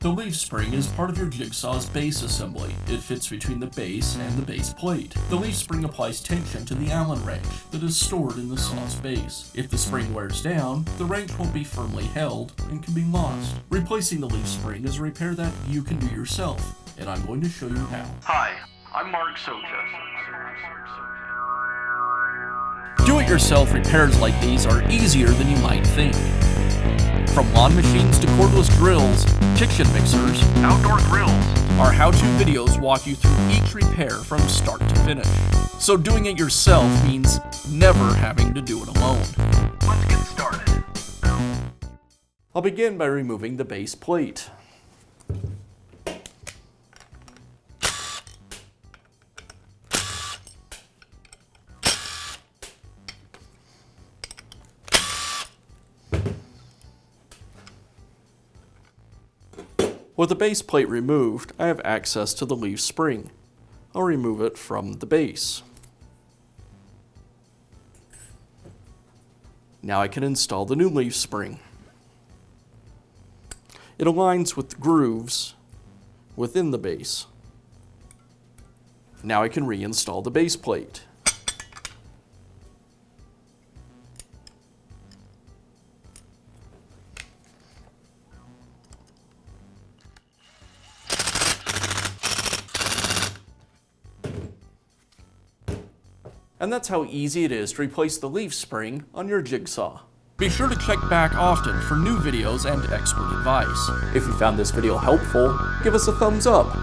The leaf spring is part of your jigsaw's base assembly. It fits between the base and the base plate. The leaf spring applies tension to the Allen wrench that is stored in the saw's base. If the spring wears down, the wrench won't be firmly held and can be lost. Replacing the leaf spring is a repair that you can do yourself, and I'm going to show you how. Hi, I'm Mark Socha. Do-it-yourself repairs like these are easier than you might think. From lawn machines to cordless drills, kitchen mixers, Outdoor grills. our how-to videos walk you through each repair from start to finish. So doing it yourself means never having to do it alone. Let's get started. I'll begin by removing the base plate. With the base plate removed, I have access to the leaf spring. I'll remove it from the base. Now I can install the new leaf spring. It aligns with the grooves within the base. Now I can reinstall the base plate. And that's how easy it is to replace the leaf spring on your jigsaw. Be sure to check back often for new videos and expert advice. If you found this video helpful, give us a thumbs up.